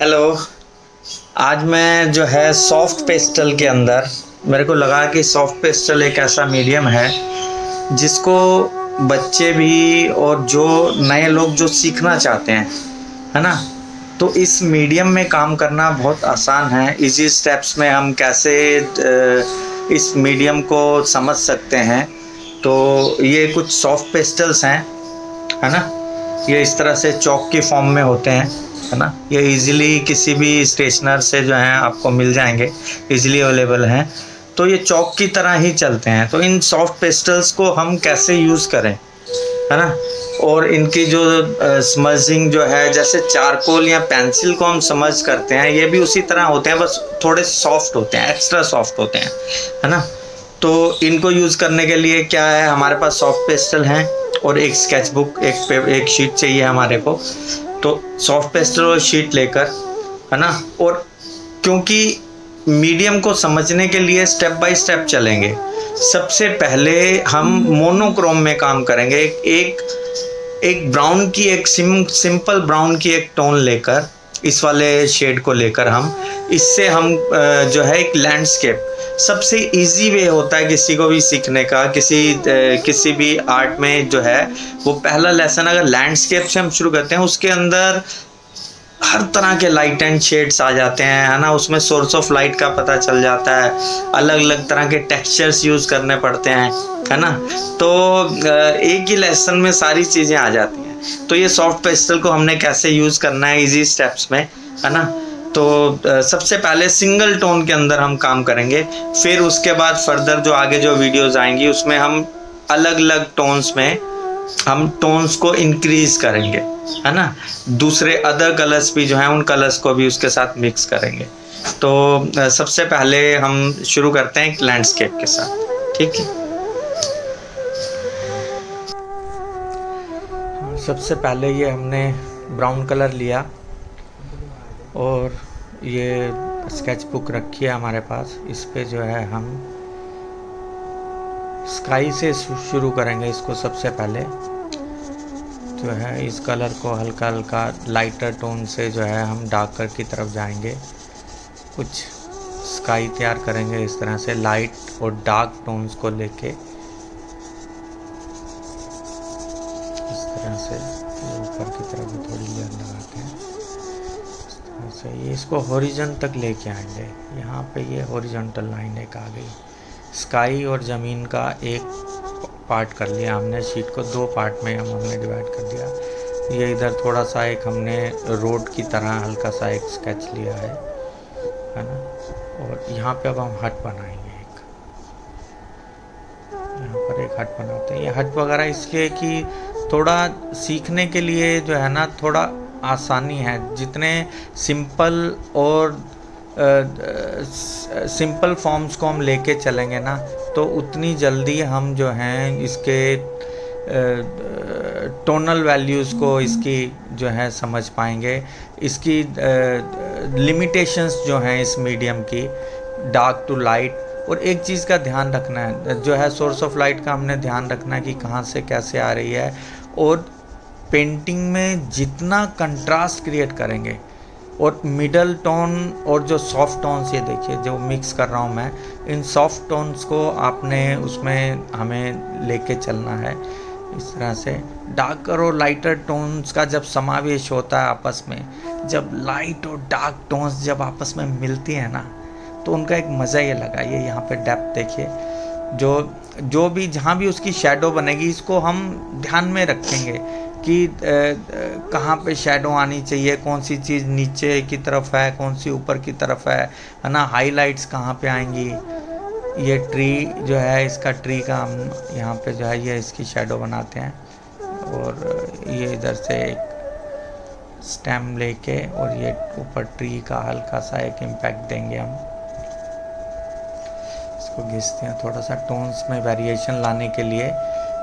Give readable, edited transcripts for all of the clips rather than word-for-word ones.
Hello. आज मैं जो है सॉफ्ट पेस्टल के अंदर मेरे को लगा कि सॉफ्ट पेस्टल एक ऐसा मीडियम है जिसको बच्चे भी और जो नए लोग जो सीखना चाहते हैं, है ना? तो इस मीडियम में काम करना बहुत आसान है। इजी स्टेप्स में हम कैसे इस मीडियम को समझ सकते हैं। तो ये कुछ सॉफ्ट पेस्टल्स हैं, है ना? ये इस तरह से चॉक की फॉर्म में होते हैं, है ना? ये इजीली किसी भी स्टेशनर से जो है आपको मिल जाएंगे, इजीली अवेलेबल हैं। तो ये चॉक की तरह ही चलते हैं। तो इन सॉफ्ट पेस्टल्स को हम कैसे यूज़ करें, है ना? और इनकी जो स्मजिंग जो है, जैसे चारकोल या पेंसिल को हम समझ करते हैं, ये भी उसी तरह होते हैं, बस थोड़े सॉफ्ट होते हैं, एक्स्ट्रा सॉफ्ट होते हैं, है ना? तो इनको यूज़ करने के लिए क्या है, हमारे पास सॉफ्ट पेस्टल हैं और एक स्केच बुक, एक शीट चाहिए हमारे को। तो सॉफ्ट पेस्टल और शीट लेकर, है ना? और क्योंकि मीडियम को समझने के लिए स्टेप बाय स्टेप चलेंगे। सबसे पहले हम मोनोक्रोम में काम करेंगे। एक ब्राउन की, एक सिंपल ब्राउन की एक टोन लेकर, इस वाले शेड को लेकर हम इससे हम जो है एक लैंडस्केप, सबसे इजी वे होता है किसी को भी सीखने का, किसी भी आर्ट में जो है, वो पहला लेसन अगर लैंडस्केप से हम शुरू करते हैं, उसके अंदर हर तरह के लाइट एंड शेड्स आ जाते हैं, है ना? उसमें सोर्स ऑफ लाइट का पता चल जाता है, अलग अलग तरह के टेक्सचर्स यूज़ करने पड़ते हैं, है ना? तो एक ही लेसन में सारी चीज़ें आ जाती हैं। तो ये सॉफ्ट पेस्टल को हमने कैसे यूज़ करना है इजी स्टेप्स में, है ना? तो सबसे पहले सिंगल टोन के अंदर हम काम करेंगे, फिर उसके बाद फर्दर जो आगे जो वीडियोज़ आएंगी उसमें हम अलग अलग टोन्स में हम टोन्स को इंक्रीज करेंगे, है ना? दूसरे अदर कलर्स भी जो हैं, उन कलर्स को भी उसके साथ मिक्स करेंगे। तो सबसे पहले हम शुरू करते हैं एक लैंडस्केप के साथ, ठीक है? सबसे पहले ये हमने ब्राउन कलर लिया और ये स्केच बुक रखी है हमारे पास। इस पे जो है हम स्काई से शुरू करेंगे इसको। सबसे पहले जो है इस कलर को हल्का हल्का लाइटर टोन से जो है हम डार्कर की तरफ जाएंगे, कुछ स्काई तैयार करेंगे इस तरह से, लाइट और डार्क टोन्स को लेके इस तरह से ऊपर की तरफ थोड़ी लेयर लगाते हैं इस तरह से। ये इसको हॉरिजन तक लेके आएंगे। यहाँ पे ये हॉरिजॉन्टल लाइन एक आ गई। स्काई और ज़मीन का एक पार्ट कर लिया हमने, शीट को दो पार्ट में हमने डिवाइड कर दिया। ये इधर थोड़ा सा एक हमने रोड की तरह हल्का सा एक स्केच लिया है ना? और यहाँ पे अब हम हट बनाएंगे एक, यहाँ पर एक हट बनाते हैं। ये हट वगैरह इसलिए कि थोड़ा सीखने के लिए जो है ना, थोड़ा आसानी है। जितने सिंपल और सिंपल फॉर्म्स को हम लेके चलेंगे ना, तो उतनी जल्दी हम जो हैं इसके टोनल वैल्यूज़ को इसकी जो है समझ पाएंगे। इसकी लिमिटेशंस जो हैं इस मीडियम की, डार्क टू लाइट। और एक चीज़ का ध्यान रखना है, जो है सोर्स ऑफ लाइट का हमने ध्यान रखना है कि कहाँ से कैसे आ रही है। और पेंटिंग में जितना कंट्रास्ट क्रिएट करेंगे और मिडल टोन और जो सॉफ्ट टोन्स, ये देखिए जो मिक्स कर रहा हूँ मैं, इन सॉफ्ट टोन्स को आपने उसमें हमें लेके चलना है इस तरह से। डार्कर और लाइटर टोन्स का जब समावेश होता है आपस में, जब लाइट और डार्क टोन्स जब आपस में मिलती हैं ना, तो उनका एक मज़ा ये लगा। ये यहाँ पे डेप्थ देखिए, जो भी जहाँ भी उसकी शैडो बनेगी, इसको हम ध्यान में रखेंगे कि कहाँ पे शैडो आनी चाहिए, कौन सी चीज़ नीचे की तरफ है, कौन सी ऊपर की तरफ है ना? हाइलाइट्स कहाँ पे आएंगी। ये ट्री जो है, इसका ट्री का हम यहाँ पे जो है ये इसकी शैडो बनाते हैं। और ये इधर से एक स्टेम लेके और ये ऊपर ट्री का हल्का सा एक इम्पैक्ट देंगे हम। इसको घिसते हैं थोड़ा सा टोन्स में वेरिएशन लाने के लिए।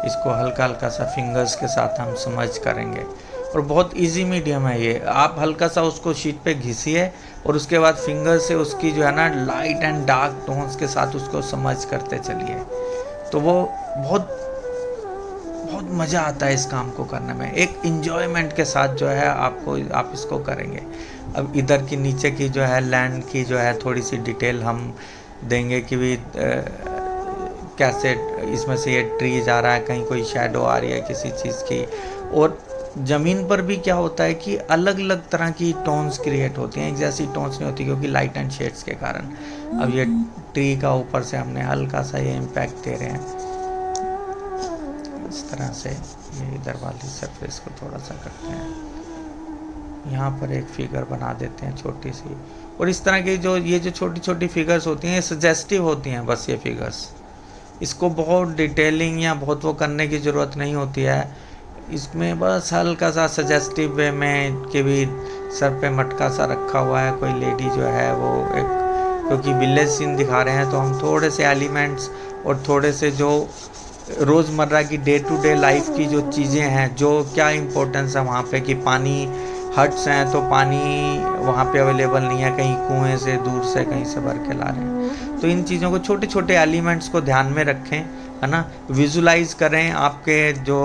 इसको हल्का हल्का सा फिंगर्स के साथ हम समझ करेंगे। और बहुत इजी मीडियम है ये। आप हल्का सा उसको शीट पे घिसिए और उसके बाद फिंगर से उसकी जो है ना लाइट एंड डार्क टोन्स के साथ उसको समझ करते चलिए। तो वो बहुत बहुत बहुत मज़ा आता है इस काम को करने में, एक इंजॉयमेंट के साथ जो है आप इसको करेंगे। अब इधर की नीचे की जो है लैंड की जो है थोड़ी सी डिटेल हम देंगे कि भी कैसे इसमें से ये ट्री जा रहा है, कहीं कोई शेडो आ रही है किसी चीज़ की, और ज़मीन पर भी क्या होता है कि अलग अलग तरह की टोन्स क्रिएट होती हैं, एक जैसी टोन्स नहीं होती क्योंकि लाइट एंड शेड्स के कारण। अब ये ट्री का ऊपर से हमने हल्का सा ये इम्पैक्ट दे रहे हैं इस तरह से, ये इधर वाली सरफेस को थोड़ा सा करते हैं, यहाँ पर एक फिगर बना देते हैं छोटी सी। और इस तरह की जो छोटी छोटी फिगर्स होती हैं सजेस्टिव होती हैं, बस ये फिगर्स, इसको बहुत डिटेलिंग या बहुत वो करने की ज़रूरत नहीं होती है, इसमें बस हल्का सा सजेस्टिव वे में कि भी सर पे मटका सा रखा हुआ है कोई लेडी जो है वो एक, क्योंकि विलेज सीन दिखा रहे हैं तो हम थोड़े से एलिमेंट्स और थोड़े से जो रोज़मर्रा की डे टू डे लाइफ की जो चीज़ें हैं, जो क्या इम्पोर्टेंस है वहाँ पे कि पानी हट्स हैं तो पानी वहाँ पे अवेलेबल नहीं है, कहीं कुएं से दूर से कहीं से भर के ला रहे हैं। तो इन चीज़ों को छोटे छोटे एलिमेंट्स को ध्यान में रखें, है ना, विजुलाइज करें, आपके जो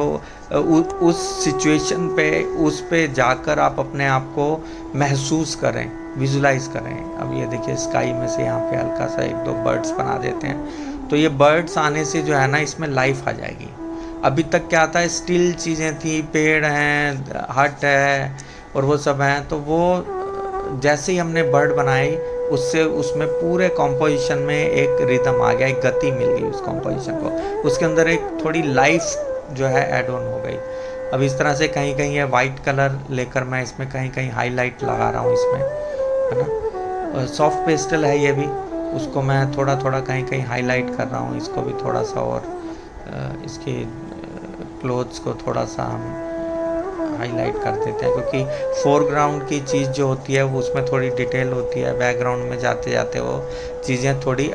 उस सिचुएशन पे उस पे जाकर आप अपने आप को महसूस करें, विजुलाइज करें। अब ये देखिए स्काई में से यहाँ पे हल्का सा एक दो बर्ड्स बना देते हैं, तो ये बर्ड्स आने से जो है ना इसमें लाइफ आ जाएगी। अभी तक क्या था, स्टिल चीज़ें थी, पेड़ हैं, हट है और वो सब हैं, तो वो जैसे ही हमने बर्ड बनाई उससे उसमें पूरे कॉम्पोजिशन में एक रिदम आ गया, एक गति मिल गई उस कॉम्पोजिशन को, उसके अंदर एक थोड़ी लाइफ जो है ऐड ऑन हो गई। अब इस तरह से कहीं कहीं ये वाइट कलर लेकर मैं इसमें कहीं कहीं हाईलाइट लगा रहा हूँ इसमें, है ना, सॉफ्ट पेस्टल है ये भी, उसको मैं थोड़ा थोड़ा कहीं कहीं हाईलाइट कर रहा हूँ, इसको भी थोड़ा सा, और इसकी क्लोथ्स को थोड़ा सा हम हाईलाइट कर देते हैं, क्योंकि फोरग्राउंड की चीज़ जो होती है वो उसमें थोड़ी डिटेल होती है, बैकग्राउंड में जाते जाते वो चीज़ें थोड़ी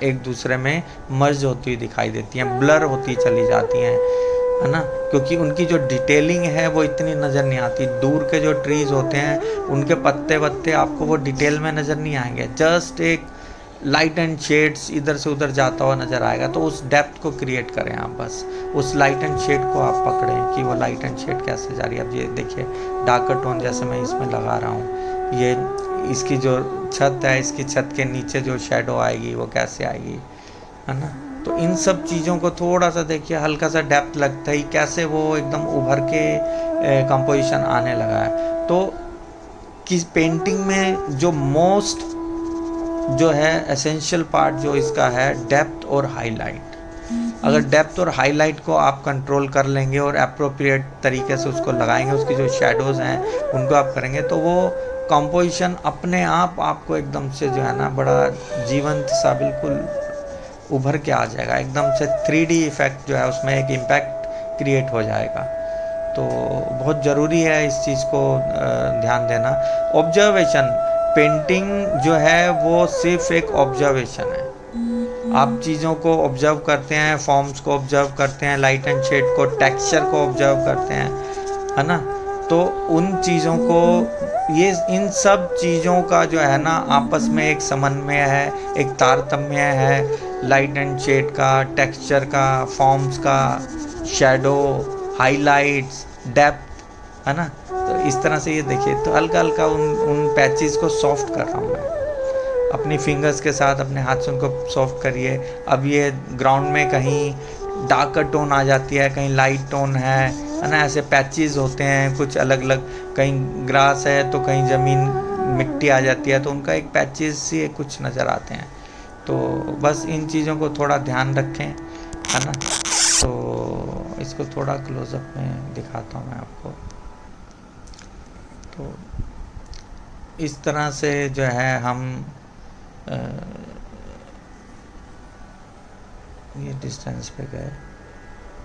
एक दूसरे में मर्ज होती हुई दिखाई देती हैं, ब्लर होती चली जाती हैं, है ना, क्योंकि उनकी जो डिटेलिंग है वो इतनी नज़र नहीं आती। दूर के जो ट्रीज़ होते हैं उनके पत्ते वत्ते आपको वो डिटेल में नज़र नहीं आएंगे, जस्ट एक लाइट एंड शेड्स इधर से उधर जाता हुआ नज़र आएगा। तो उस डेप्थ को क्रिएट करें आप, बस उस लाइट एंड शेड को आप पकड़ें कि वो लाइट एंड शेड कैसे जा रही है। अब ये देखिए डार्कर टोन जैसे मैं इसमें लगा रहा हूँ, ये इसकी जो छत है, इसकी छत के नीचे जो शेडो आएगी वो कैसे आएगी, है ना। तो इन सब चीज़ों को थोड़ा सा देखिए, हल्का सा डेप्थ लगता ही कैसे वो एकदम उभर के कंपोजिशन आने लगा है। तो किस पेंटिंग में जो मोस्ट जो है एसेंशियल पार्ट जो इसका है, डेप्थ और हाईलाइट। अगर डेप्थ और हाईलाइट को आप कंट्रोल कर लेंगे और अप्रोप्रिएट तरीके से उसको लगाएंगे, उसकी जो शेडोज़ हैं उनको आप करेंगे, तो वो कंपोजिशन अपने आप आपको एकदम से जो है ना बड़ा जीवंत सा बिल्कुल उभर के आ जाएगा, एकदम से 3D इफ़ेक्ट जो है उसमें एक इम्पैक्ट क्रिएट हो जाएगा। तो बहुत ज़रूरी है इस चीज़ को ध्यान देना। ऑब्जर्वेशन, पेंटिंग जो है वो सिर्फ एक ऑब्जर्वेशन है, आप चीज़ों को ऑब्जर्व करते हैं, फॉर्म्स को ऑब्जर्व करते हैं, लाइट एंड शेड को, टेक्सचर को ऑब्जर्व करते हैं, है ना। तो उन चीज़ों को, ये इन सब चीज़ों का जो है ना आपस में एक समन्वय है, एक तारतम्य है, लाइट एंड शेड का, टेक्सचर का, फॉर्म्स का, शेडो, हाईलाइट्स, डेप्थ, है ना। तो इस तरह से ये देखिए, तो हल्का हल्का उन पैचेस को सॉफ्ट कर रहा हूँ मैं अपनी फिंगर्स के साथ, अपने हाथ से उनको सॉफ्ट करिए। अब ये ग्राउंड में कहीं डार्कर टोन आ जाती है, कहीं लाइट टोन है ना, ऐसे पैचेस होते हैं कुछ अलग अलग, कहीं ग्रास है तो कहीं ज़मीन मिट्टी आ जाती है, तो उनका एक पैचेस से कुछ नज़र आते हैं। तो बस इन चीज़ों को थोड़ा ध्यान रखें, है ना। तो इसको थोड़ा क्लोजअप में दिखाता हूँ मैं आपको। तो इस तरह से जो है हम ये डिस्टेंस पे गए,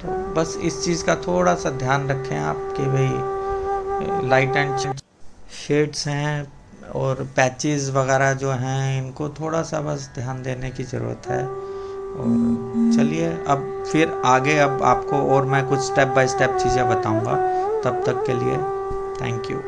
तो बस इस चीज़ का थोड़ा सा ध्यान रखें आप कि भाई लाइट एंड शेड्स हैं और पैचेस वगैरह जो हैं इनको थोड़ा सा बस ध्यान देने की ज़रूरत है। और चलिए अब फिर आगे अब आपको और मैं कुछ स्टेप बाय स्टेप चीज़ें बताऊंगा, तब तक के लिए थैंक यू।